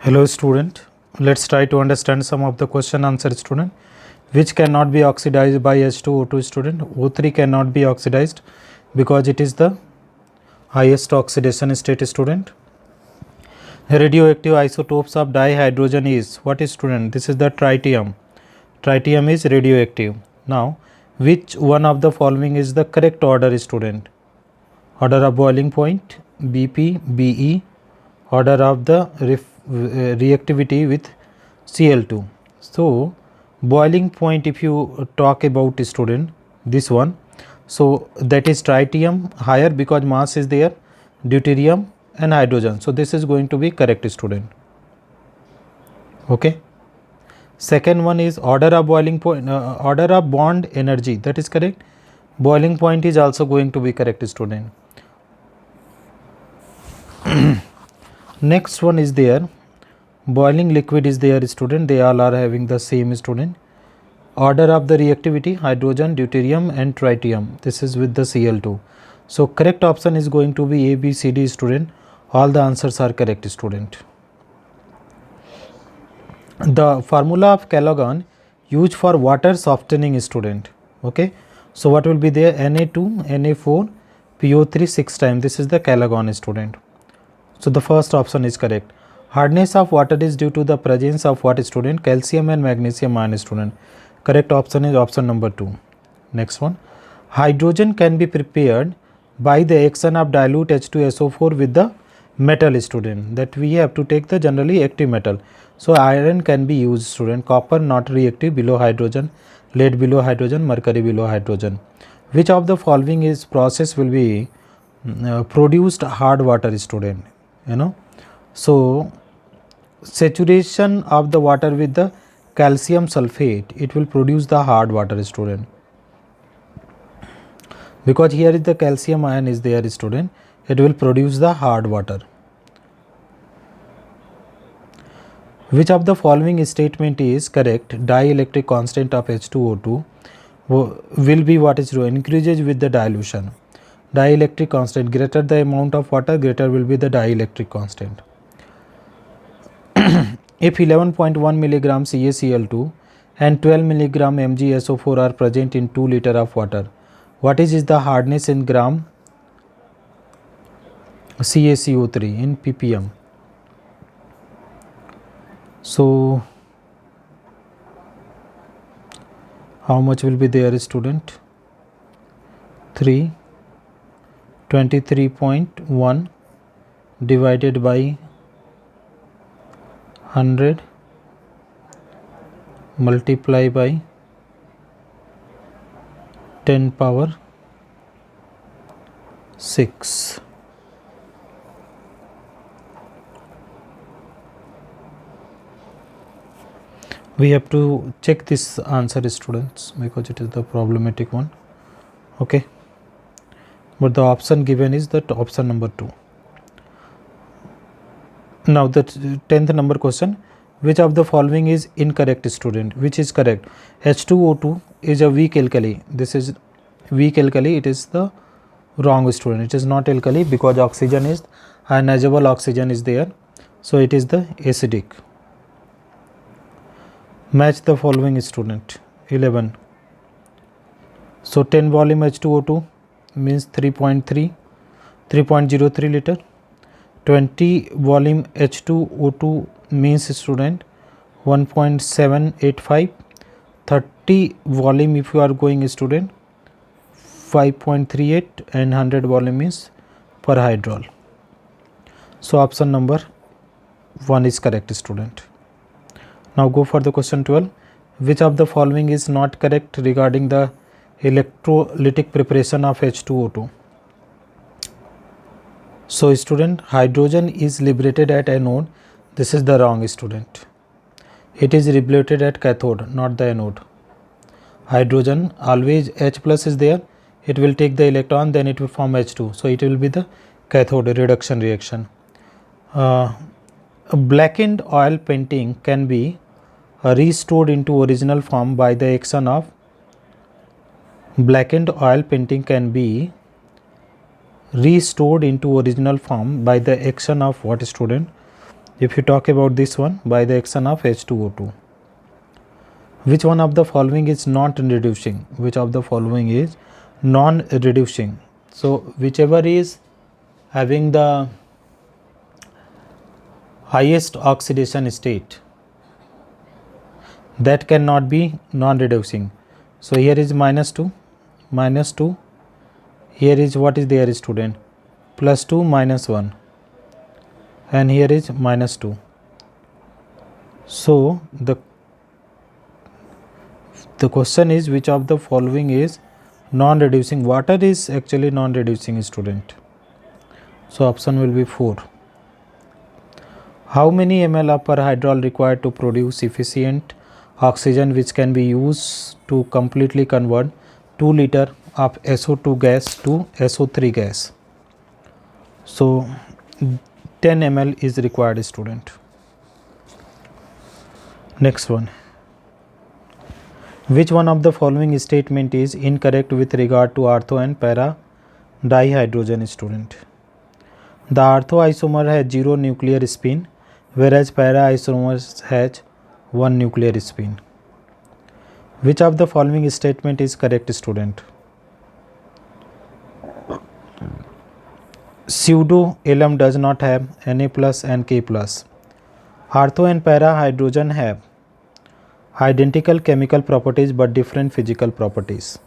Hello student, let's try to understand some of the question answer student. Which cannot be oxidized by H2O2 student? O3 cannot be oxidized because it is the highest oxidation state student. Radioactive isotopes of dihydrogen is what is student? This is the tritium. Tritium is radioactive. Now which one of the following is the correct order student? Order of boiling point BP, BE, order of the reactivity with Cl2. So boiling point, if you talk about student, this one, so that is tritium higher because mass is there, deuterium and hydrogen. So this is going to be correct student. Okay. Second one is order of boiling point, order of bond energy, that is correct. Boiling point is also going to be correct student. Next one is there, boiling liquid is there student, they all are having the same student. Order of the reactivity hydrogen, deuterium and tritium, this is with the Cl2. So correct option is going to be A, B, C, D student. All the answers are correct student. The formula of Calogan used for water softening student. Okay, so what will be there? Na2, Na4, PO3 6 times. This is the Calogan student. So the first option is correct. Hardness of water is due to the presence of what student? Calcium and magnesium ion student. Correct option is option number 2. Next one. Hydrogen can be prepared by the action of dilute H2SO4 with the metal student. That we have to take the generally active metal. So iron can be used student. Copper not reactive, below hydrogen. Lead below hydrogen, mercury below hydrogen. Which of the following is process will be produced hard water student? So saturation of the water with the calcium sulfate, it will produce the hard water student, because here is the calcium ion is there student, it will produce the hard water. Which of the following statement is correct? Dielectric constant of H2O2 will be what is true? Increases with the dilution. Dielectric constant, greater the amount of water, greater will be the dielectric constant. If 11.1 milligram CaCl2 and 12 milligram MgSO4 are present in 2 liter of water, what is the hardness in gram CaCO3 in ppm? So how much will be there student? 23.1 divided by 100 multiply by 10 power 6. We have to check this answer students because it is the problematic one. Okay, but the option given is that option number 2. Now the 10th number question, which of the following is incorrect student? Which is correct? H2O2 is a weak alkali. This is weak alkali, it is the wrong student. It is not alkali because oxygen is ionizable, oxygen is there, so it is the acidic. Match the following student. 11. So 10 volume H2O2 means 3.03 liter. 20 volume H2O2 means student 1.785. 30 volume if you are going student 5.38 and 100 volume means per hydrol. So option number 1 is correct student. Now go for the question 12. Which of the following is not correct regarding the electrolytic preparation of H2O2? So student, hydrogen is liberated at anode. This is the wrong student. It is liberated at cathode, not the anode. Hydrogen always H plus is there. It will take the electron, then it will form H2. So it will be the cathode reduction reaction. A blackened oil painting can be restored into original form by the action of blackened oil painting can be restored into original form by the action of what student? If you talk about this one, by the action of H2O2. Which one of the following is not reducing? Which of the following is non-reducing? So whichever is having the highest oxidation state, that cannot be non-reducing. So here is minus 2, here is what is there, student? Plus 2 minus 1, and here is minus 2. So the question is, which of the following is non-reducing? Water is actually non-reducing, student. So option will be 4. How many ml of perhydrol required to produce efficient oxygen which can be used to completely convert 2 liter of SO2 gas to SO3 gas? So 10 ml is required, student. Next one. Which one of the following statement is incorrect with regard to ortho and para dihydrogen, student? The ortho isomer has 0 nuclear spin, whereas para isomer has 1 nuclear spin. Which of the following statement is correct, student? Pseudo alum does not have Na plus and K plus. Ortho and para hydrogen have identical chemical properties but different physical properties.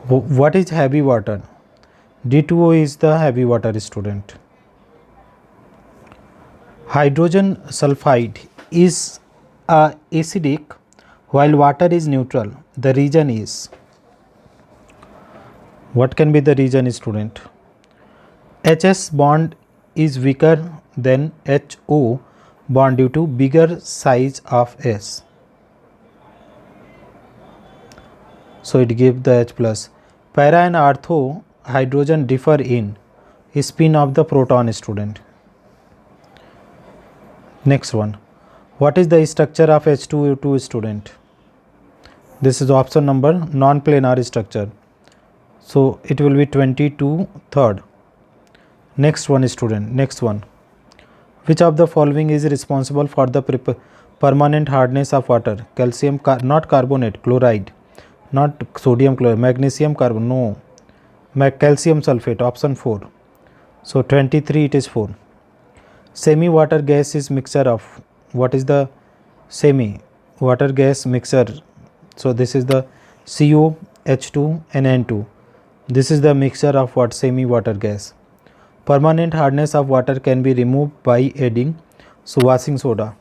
What is heavy water? D2O is the heavy water, student. Hydrogen sulfide is acidic while water is neutral. The reason is, what can be the reason, student? HS bond is weaker than HO bond due to bigger size of S. So it gives the H plus. Para and ortho hydrogen differ in spin of the proton, student. Next one. What is the structure of H2O2, student? This is option number non-planar structure. So it will be 22 third. Next one, student. Next one. Which of the following is responsible for the permanent hardness of water? Calcium, not carbonate, chloride, not sodium chloride, magnesium carbon, no, calcium sulfate, option 4. So 23, it is 4. Semi water gas is mixture of, what is the semi water gas mixture? So this is the CO, H2 and N2. This is the mixture of what? Semi water gas. Permanent hardness of water can be removed by adding washing soda.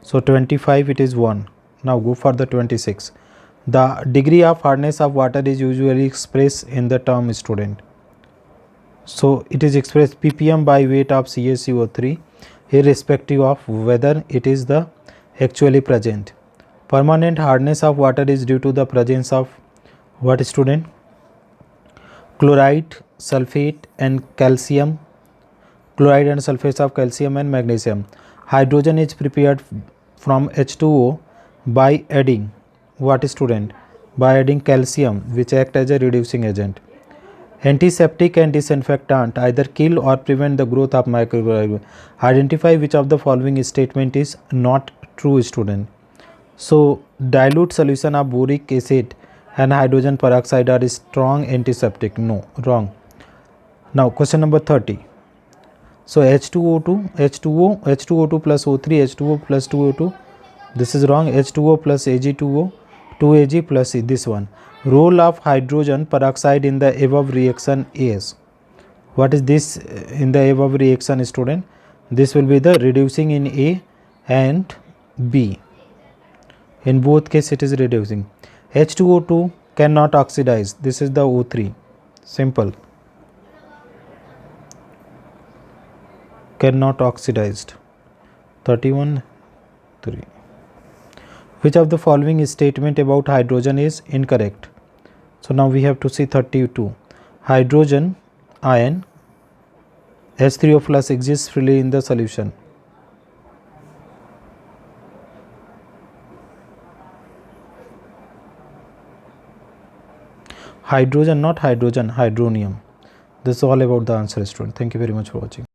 So 25, it is 1. Now go for the 26. The degree of hardness of water is usually expressed in the term, student. So it is expressed ppm by weight of CaCO3 irrespective of whether it is the actually present. Permanent hardness of water is due to the presence of what, student? Chloride, sulfate and calcium. Chloride and sulfates of calcium and magnesium. Hydrogen is prepared from H2O by adding what, student? By adding calcium, which act as a reducing agent. Antiseptic and disinfectant either kill or prevent the growth of microorganisms. Identify which of the following statement is not true, student. So dilute solution of boric acid and hydrogen peroxide are strong antiseptic. No, wrong. Now question number 30. So H2O2 plus O3, H2O plus 2O2. This is wrong. H2O plus Ag2O, 2Ag plus this one. Role of hydrogen peroxide in the above reaction is. What is this in the above reaction, student? This will be the reducing in A and B. In both cases it is reducing. H2O2 cannot oxidize. This is the O3. Simple. Cannot oxidized. 31 3. Which of the following statement about hydrogen is incorrect? So now we have to see 32. Hydrogen ion H3O plus exists freely in the solution. Hydrogen, not hydrogen, hydronium. This is all about the answer, student. Thank you very much for watching.